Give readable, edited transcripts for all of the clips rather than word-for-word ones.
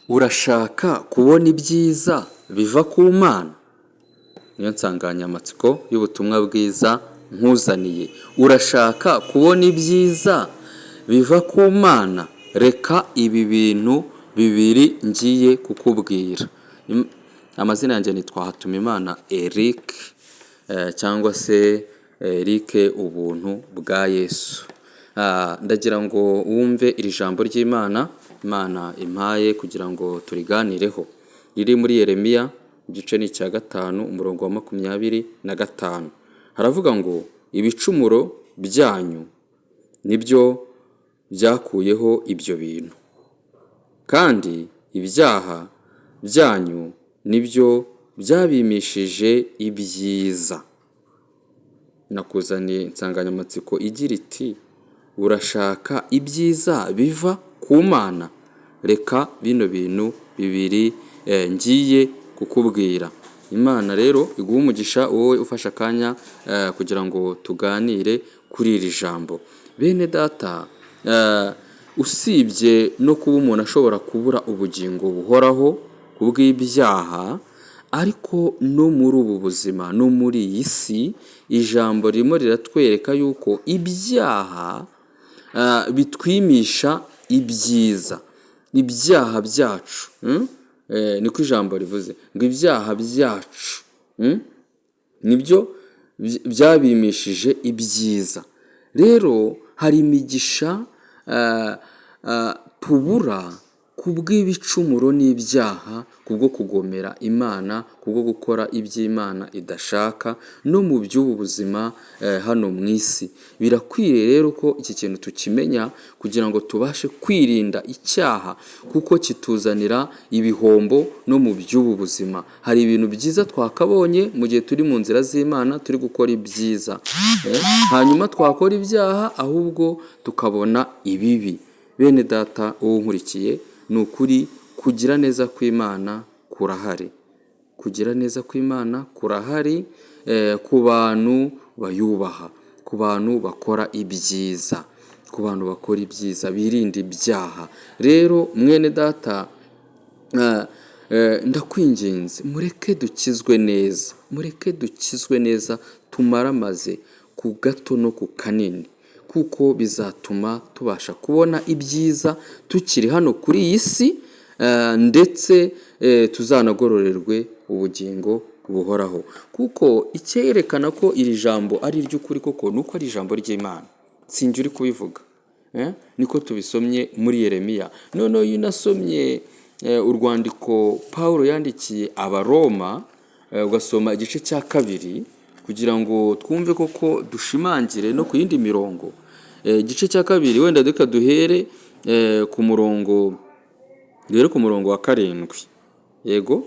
Urashaka kubona ibyiza biva ku Mana? Niyo nsanganyamatsiko y'ubutumwa bwiza nkuzaniye. Urashaka kubona ibyiza biva ku Mana? Reka ibi bintu bibiri ngiye kukubwira. Amazina yanjye nitwa Hatumimana Eric, cyangwa se Eric ubuntu bwa Yesu. Ndagira ngo wumve iri jambo ry'Imana Imana impaye kugira ngo turiganireho. Riri muri Yeremiya igice ni icya 5 umurongo wa 25. Haravuga ngo ibicumuro byanyu nibyo byakuyeho ibyo bintu, kandi ibyaha byanyu nibyo byabimishije ibyiza. Nakuzaniye insanganyamatsiko igira iti urashaka ibyiza biva ku Mana? Reka bino bintu bibiri ngiye kukubwira. Imana rero iguha umugisha wowe ufashe akanya kugira ngo tuganire kuri iri jambo. Bene data, usibye no kuba umuntu ashobora kubura ubugingo buhoraho kubw'ibyaha, ariko no muri ubu buzima no muri iyi si, ijambo ririmo riratwereka yuko ibyaha bitwimisha ibyiza. Ibyaha byacu, niko ijambo rivuze ngo ibyaha byacu nibyo byabimishije ibyiza. Rero hari imigisha tubura kubw'ibicumuro n'ibyaha, kubwo kugomera Imana, kubwo gukora iby'Imana idashaka no mu by'ubu buzima hano mu isi. Birakwiriye rero ko iki kintu tukimenya kugira ngo tubashe kwirinda icyaha, kuko kituzanira ibihombo no mu by'ubu buzima. Hari ibintu byiza twakabonye mu gihe turi mu nzira z'Imana, turi gukora ibyiza, hanyuma twakora ibyaha ahubwo tukabona ibibi. Bene data wowe unkurikiye, ni ukuri kugira neza kw'Imana kurahari. Kugira neza kw'Imana kurahari ku bantu bayubaha, ku bantu bakora ibyiza, ku bantu bakora ibyiza birinda ibyaha. Rero mwene data, ndakwinginze mureke dukizwe neza, mureke dukizwe neza, tumaramaze ku gato no ku kanini, kuko bizatuma tubasha kubona ibyiza tukiri hano kuri iyi si, ndetse tuzanagororerwe ubugingo buhoraho. Kuko icyerekana ko iri jambo ari iry'ukuri koko nuko ari ijambo ry'Imana, sinjye uri kubivuga, niko tubisomye muri Yeremiya. Noneho iyo unasomye urwandiko Pawulo yandikiye Abaroma, ugasoma igice cya 2 kugira ngo twumve koko dushimangire no ku yindi mirongo. Igice cya 2 wenda duka duhere ku murongo wa 7. Yego,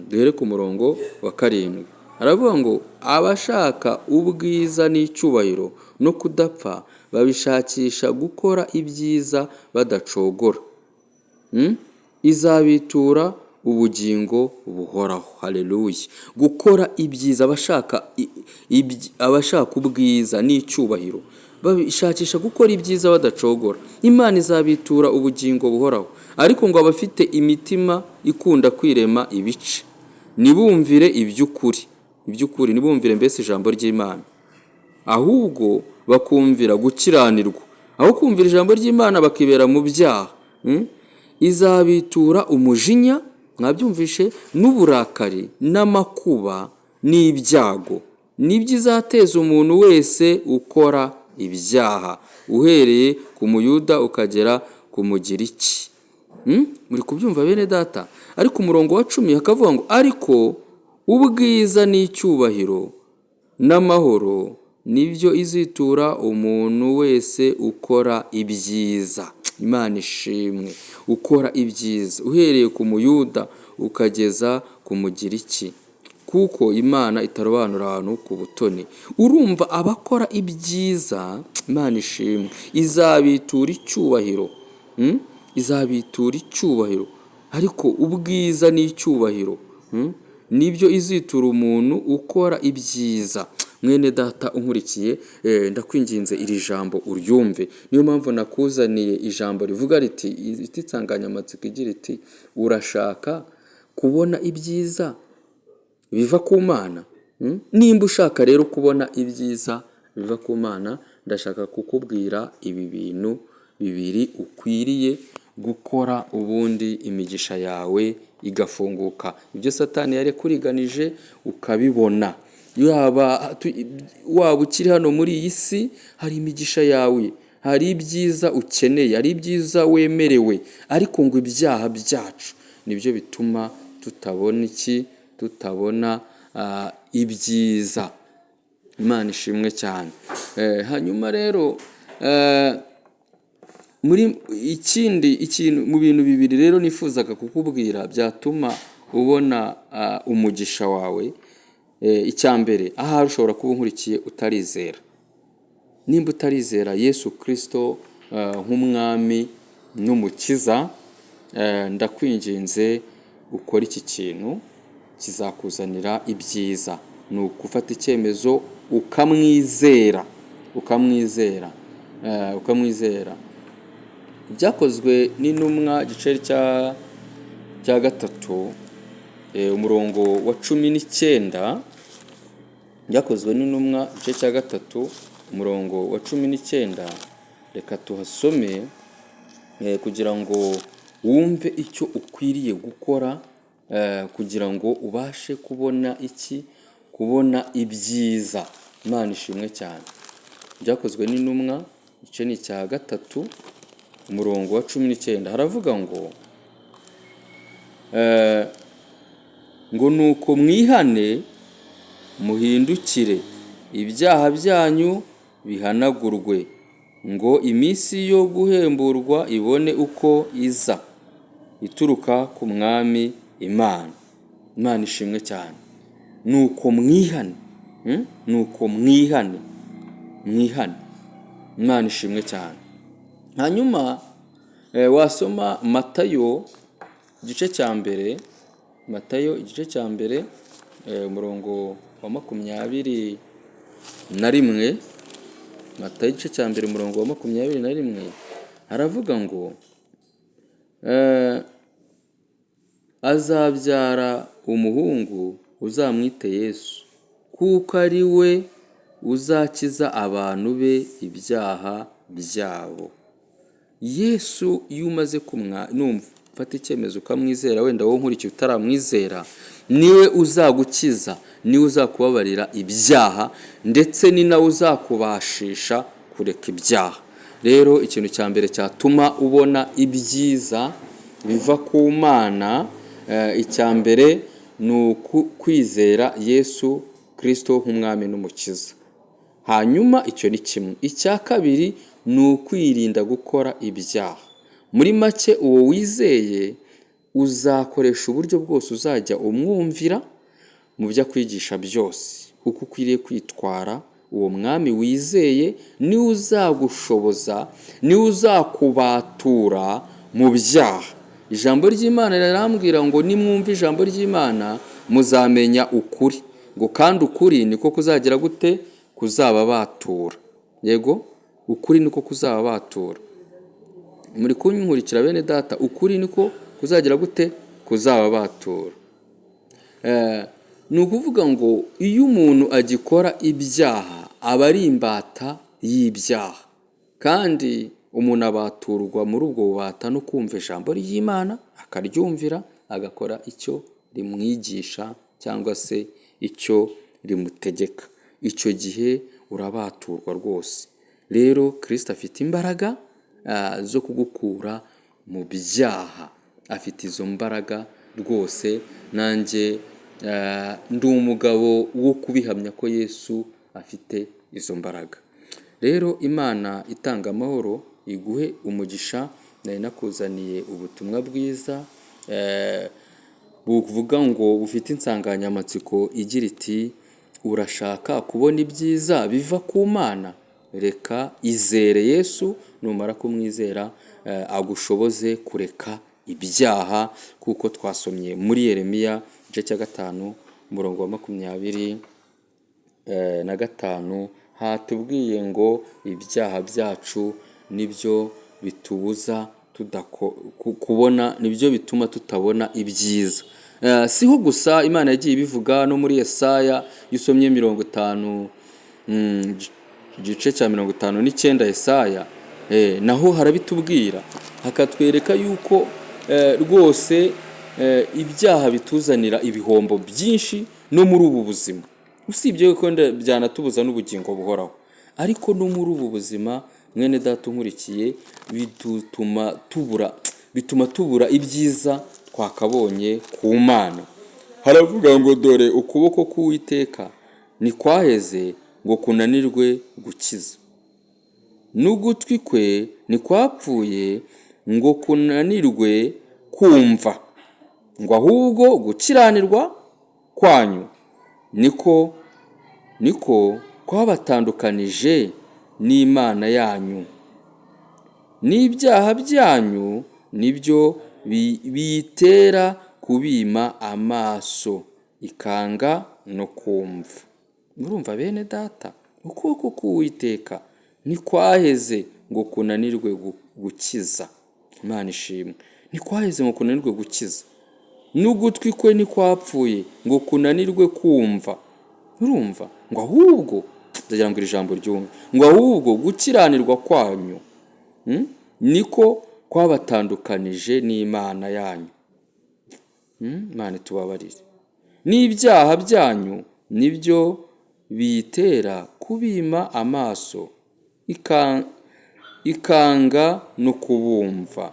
duhere ku murongo wa 7. Aravuga ngo abashaka ubwiza n'icyubahiro no kudapfa babishakisha gukora ibyiza badacogora, izabitura ubugingo buhoraho. Haleluya. Gukora ibyiza, abashaka ubwiza n'icyubahiro babishakisha gukora ibyiza badacogora, Imana izabitura ubugingo buhoraho. Ariko ngo abafite imitima ikunda kwirema ibice nibumvire iby'ukuri, nibumvire mbese ijambo ry'Imana, ahubwo bakumvira gukiranirwa. Aho kumvira ijambo ry'Imana bakibera mu byaha, izabitura umujinya, mwabyumvishe, n'uburakari n'amakuba n'ibyago. Nibyo izateza umuntu wese ukora ibyaha, uhereye ku Muyuda ukagera ku Mugiriki. Muri kubyumva bene data? Ariko umurongo wa 10 hakavuga ngo ariko ubwiza n'icyubahiro n'amahoro nibyo izitura umuntu wese ukora ibyiza. Imana ishimwe. Ukora ibyiza uhereye ku Muyuda ukageza ku Mugiriki, kuko Imana itarobanura abantu ku butoni. Urumva abakora ibyiza, Imana ishimwe, izabitura icyubahiro, izabitura icyubahiro. Ariko ubwiza n'icyubahiro nibyo izitura umuntu ukora ibyiza. mwene data unkurikiye, ndakwinginze iri jambo uryumve. Niyo mpamvu nakuzaniye ijambo rivuga riti, insanganyamatsiko igira iti urashaka kubona ibyiza biva ku Mana? Nimba ushaka rero kubona ibyiza biva ku Mana, ndashaka kukubwira ibi bintu bibiri ukwiriye gukora, ubundi imigisha yawe igafunguka. Ibyo Satani yarekuriganije ukabibona. Waba ukiri hano muri iyi si, hari imigisha yawe, hari ibyiza ukeneye, hari ibyiza wemerewe, ariko ngo ibyaha byacu nibyo bituma tutabona ibyiza. Imana ishimwe cyane. Hanyuma rero mu bintu bibiri rero nifuzaga kukubwira byatuma ubona umugisha wawe. Icya mbere, ahari ushobora kuba unkurikiye utarizera. Nimba utarizera Yesu Kristo nk'umwami n'umukiza, ndakwinginze ukora iki kintu kizakuzanira ibyiza. Ni ugufata icyemezo ukamwizera. Byakozwe n'intumwa igice cya 3 umurongo wa 19. Byakozwe n'intumwa igice cya 3 umurongo wa 19. Reka tuhasome kugira ngo wumve icyo ukwiriye gukora kugira ngo ubashe kubona ibyiza. Imana ishimwe cyane. Byakozwe n'intumwa igice ni cya 3 umurongo wa 19. Haravuga ngo nuko mwihane muhindukire, ibyaha byanyu bihanagurwe, ngo iminsi yo guhemburwa ibone uko iza ituruka ku mwami Imana. Imana ishimwe cyane. Nuko mwihane. Imana ishimwe cyane. Hanyuma wasoma Matayo igice cya mbere, umurongo wa 21. Matayo igice cya mbere umurongo wa 21, haravuga ngo azabyara umuhungu uzamwite Yesu, kuko ari we uzakiza abantu be ibyaha byabo. Yesu iyo umaze fata icyemezo ukamwizera, wenda wowe nkurikiye utaramwizera, niwe uzagukiza, niwe uzakubabarira ibyaha, ndetse ni nawe uzakubashisha kureka ibyaha. Rero ikintu cya mbere cyatuma ubona ibyiza biva ku Mana, icya mbere ni ukwizera Yesu Kristo nk'umwami n'umukiza. Hanyuma icyo ni kimwe. Icya kabiri ni ukwirinda gukora ibyaha. Muri make, uwo wizeye uzakoresha uburyo bwose uzajya umwumvira mu byo akwigisha byose, uko ukwiriye kwitwara. Uwo mwami wizeye niwe uzagushoboza, niwe uzakubatura mu byaha. Ijambo ry'Imana rirambwira ngo nimwumva ijambo ry'Imana muzamenya ukuri, ngo kandi ukuri niko kuzagira gute? Kuzababatura. Yego, ukuri niko kuzababatura. Muri kunkurikira bene data, ukuri niko kuzagira gute? Kuzababatura. Ni ukuvuga ngo iyo umuntu agikora ibyaha aba ari imbata y'ibyaha, kandi umuntu abaturwa muri ubwo bubata no kumva ijambo ry'Imana, akaryumvira, agakora icyo rimwigisha cyangwa se icyo rimutegeka. Icyo gihe urabaturwa rwose. Rero Kristo afite imbaraga zo kugukura mu byaha. Afite izo mbaraga rwose. Nanjye ndi umugabo wo kubihamya ko Yesu afite izo mbaraga. Rero Imana itanga amahoro iguhe umugisha. Nari nakuzaniye ubutumwa bwiza buvuga ngo bufite insanganyamatsiko igira iti urashaka kubona ibyiza biva ku Mana? Reka izere Yesu, numara kumwizera agushoboze kureka ibyaha, kuko twasomye muri Yeremiya igice cya 5 umurongo wa 20 na gatanu hatubwiye ngo ibyaha byacu nibyo bitubuza kubona, nibyo bituma tutabona ibyiza. Siho gusa Imana yagiye ibivuga no muri Yesaya, iyo usomye 50 igice cya 59 Yesaya, naho harabitubwira, hakatwereka yuko rwose ibyaha bituzanira ibihombo byinshi no muri ubu buzima, usibye ko byanatubuza n'ubugingo buhoraho, ariko no muri ubu buzima mwene data unkurikiye bituma tubura ibyiza twakabonye ku Mana. Haravuga ngo dore ukuboko k'Uwiteka ntikwaheze ngo kunanirwe gukiza, n'ugutwi kwe ntikwapfuye ngo kunanirwe kumva, ngo ahubwo gukiranirwa kwanyu niko kwabatandukanije n'Imana yanyu, n'ibyaha byanyu nibyo biyitera kubima amaso ikanga no kumva. Murumva bene data, ukuboko k'Uwiteka ntikwaheze ngo kunanirwe gukiza. Imana ishimwe. Ntikwaheze ngo kunanirwe gukiza, n'ugutwi kwe ntikwapfuye ngo kunanirwe kumva. Urumva ngo ahubwo, ndagira ngo iri jambo ryumve, ngo ahubwo gukiranirwa kwanyu niko kwabatandukanije n'Imana yanyu. Imana itubabarire. N'ibyaha byanyu nibyo biyitera kubima amaso ikanga no kumva.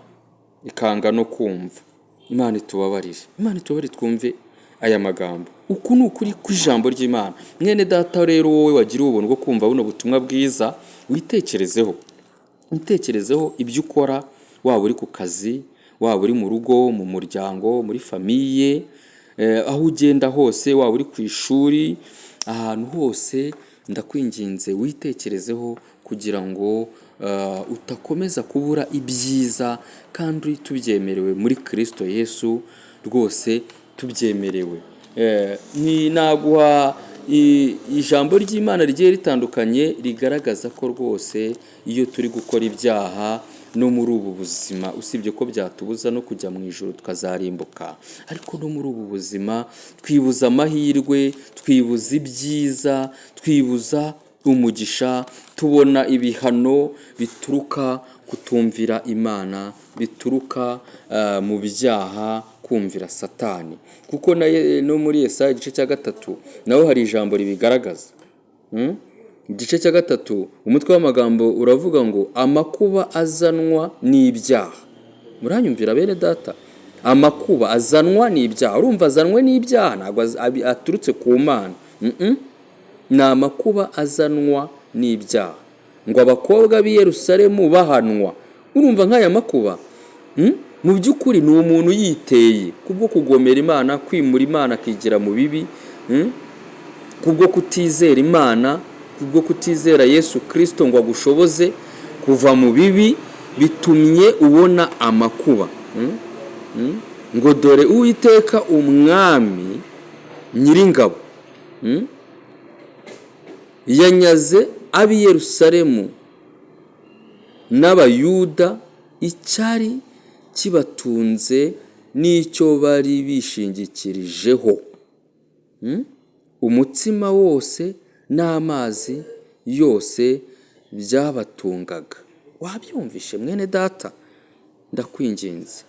Imana itubabarire. Imana itubabarire twumve aya magambo. Uku ni ukuri kw'ijambo ry'Imana. Mwene data rero, wowe wagira ubuntu bwo kumva buno butumwa bwiza, witekerezeho ibyo ukora, waba uri ku kazi, waba uri mu rugo, mu muryango, muri famiye, aho ugenda hose, waba uri ku ishuri, ahantu hose, ndakwinginze witekerezeho kugira ngo utakomeza kubura ibyiza, kandi tubyemerewe muri Kristo Yesu, rwose tubyemerewe. Naguha ijambo ry'Imana rigiye ritandukanye rigaragaza ko rwose iyo turi gukora ibyaha no muri ubu buzima, usibye ko byatubuza no kujya mu ijuru tukazarimbuka, ariko no muri ubu buzima twibuza amahirwe, twibuza ibyiza, twibuza umugisha, tubona ibihano bituruka kutumvira Imana, bituruka mu byaha, kumvira Satani. Kuko no muri Yesaya igice cya 3 naho hari ijambo ribigaragaza. Igice cya 3 umutwe w'amagambo uravuga ngo amakuba azanwa n'ibyaha. Muranyumvira bene data? Amakuba azanwa n'ibyaha. Urumva azanwe n'ibyaha ntabwo aturutse ku Mana. Ni amakuba azanwa n'ibyaha, ngo abakobwa b'i Yerusalemu bahanwa. Urumva nk'aya makuba mu by'ukuri ni umuntu yiteye kubwo kugomera Imana, kwimura Imana akigira mu bibi, kubwo kutizera Imana, kubwo kutizera Yesu Kristo ngo agushoboze kuva mu bibi, bitumye ubona amakuba. Ngo dore Uwiteka umwami nyiringabo yanyaze ab'i Yerusalemu n'Abayuda icyari kibatunze n'icyo bari bishingikirijeho, umutsima wose n'amazi yose byabatungaga. Wabyumvishe mwene data? Ndakwinginze,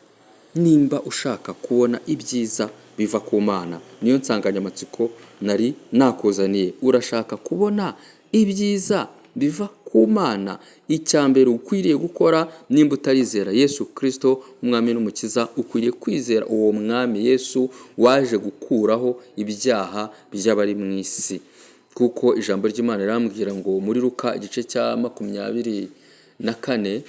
nimba ushaka kubona ibyiza biva ku Mana, niyo nsanganyamatsiko nari nakuzaniye. Urashaka kubona ibyiza biva ku Mana, icyambere ukwiriye gukora, nimba utarizera Yesu Kristo umwami n'umukiza, ukwiriye kwizera uwo mwami Yesu waje gukuraho ibyaha by'abari mu isi. Kuko ijambo ry'Imana rirambwira ngo muri Luka igice cya 24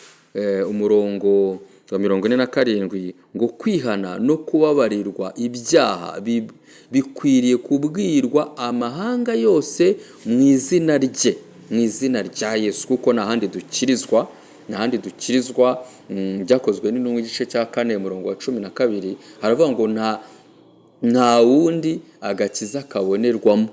umurongo wa 47 ngo kwihana no kubabarirwa ibyaha bikwiriye kubwirwa amahanga yose mu izina rye, mu izina rya Yesu, kuko nahandi dukirizwa. Byakozwe n'intumwa igice cya 4 umurongo wa 12 haravuga ngo nta wundi agakiza kabonerwamo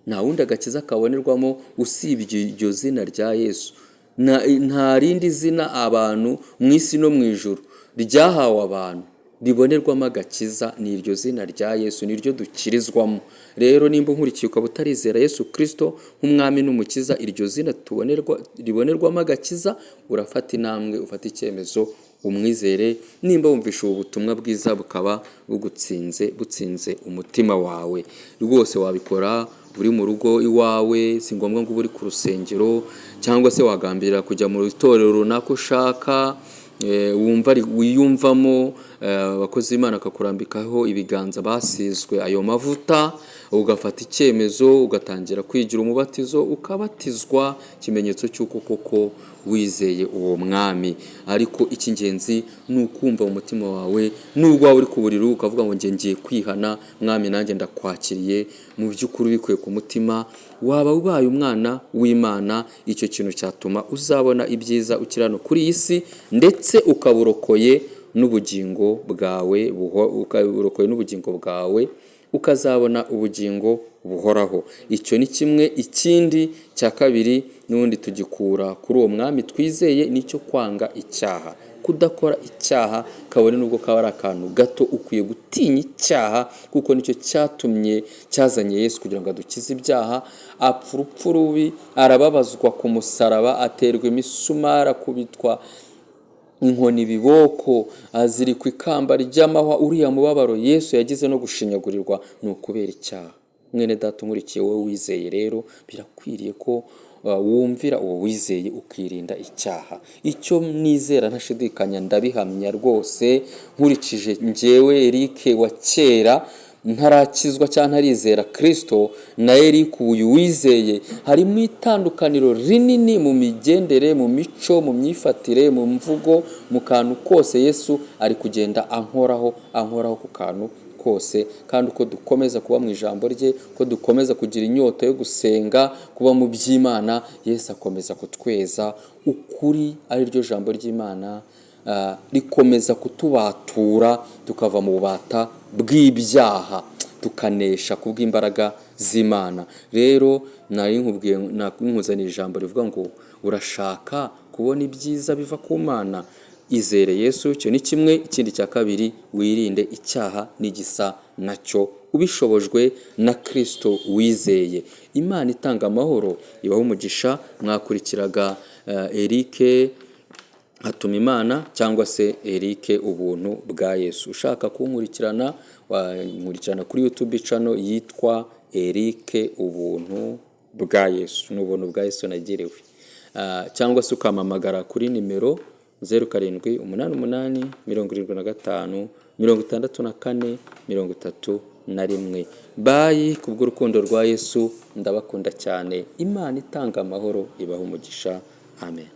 nta wundi agakiza kabonerwamo usibye iryo zina rya Yesu. Nta rindi zina abantu mu isi no mu ijuru ryahawe abantu ribonerwamo agakiza, ni iryo zina rya Yesu, niryo dukirizwamo. Rero nimba nkurikiye ukaba utarizera Yesu Kristo nk'umwami n'umukiza, iryo zina ribonerwamo agakiza, urafata intambwe, ufata icyemezo, umwizere. Nimba wumvisha ubu butumwa bwiza bukaba butsinze umutima wawe, rwose wabikora uri mu rugo iwawe, si ngombwa ngo uri ku rusengero, cyangwa se wagambirira kujya mu itorero runaka ushaka, wiyumvamo, abakozi b'Imana akakurambikaho ibiganza basizwe ayo mavuta, ugafata icyemezo, ugatangira kwigira umubatizo, ukabatizwa, ikimenyetso cy'uko koko wizeye uwo mwami. Ariko icy'ingenzi ni ukumva mu mutima wawe, nubwo waba uri ku buriri ukavuga ngo ngiye kwihana, mwami nanjye ndakwakiriye, mu by'ukuri ubikuye ku mutima, waba ubaye umwana w'Imana. Icyo kintu cyatuma uzabona ibyiza ukiri hano kuri iyi si, ndetse ukaburokoye n'ubugingo bwawe, ukazabona ubugingo buhoraho. Icyo ni kimwe. Ikindi cya kabiri n'ubundi tugikura kuri uwo mwami twizeye, nicyo kwanga icyaha, kudakora icyaha, kabone nubwo kaba ari akantu gato. Ukwiye gutinya icyaha, kuko nicyo cyazanye Yesu kugira ngo adukize ibyaha. Apfa urupfu rubi, arababazwa ku musaraba, aterwa imisumari, akubitwa inkoni ibiboko, azirikwa ikamba ry'amahwa. Uriya mubabaro Yesu yagize no gushinyagurirwa ni ukubera icyaha. Mwene data unkurikiye, wowe wizeye rero, birakwiriye ko wumvira uwo wizeye ukirinda icyaha. Icyo nizera ntashidikanya, ndabihamya rwose, nkurikije njyewe Eric wa kera ntarakizwa cyangwa ntarizera Kristo, na Eric uyu wizeye, harimo itandukaniro rinini mu migendere, mu mico, mu myifatire, mu mvugo, mu kantu kose. Yesu ari kugenda ankoraho ku kantu kose. Kandi uko dukomeza kuba mu ijambo rye, ko dukomeza kugira inyota yo gusenga, kuba mu by'Imana, Yesu akomeza kutweza ukuri, ari ryo jambo ry'Imana, rikomeza kutubatura, tukava mu bubata bw'ibyaha, tukanesha kubw'imbaraga z'Imana. Rero nkuzanira ijambo rivuga ngo urashaka kubona ibyiza biva ku Mana, izere Yesu. Icyo ni kimwe. Ikindi cya kabiri, wirinde icyaha n'igisa nacyo, ubishobojwe na Kristo wizeye. Imana itanga amahoro ibaho umugisha. Mwakurikiraga Eric Hatungimana cyangwa se Eric ubuntu bwa Yesu. Ushaka kunkurikirana, wankurikirana kuri YouTube channel yitwa Eric ubuntu bwa Yesu. N'ubuntu bwa Yesu nagirewe. Cyangwa se ukamamagara kuri nimero 0788756431. Bayi, kubw'urukundo rwa Yesu, ndabakunda cyane. Imana itanga amahoro ibaho umugisha. Amen.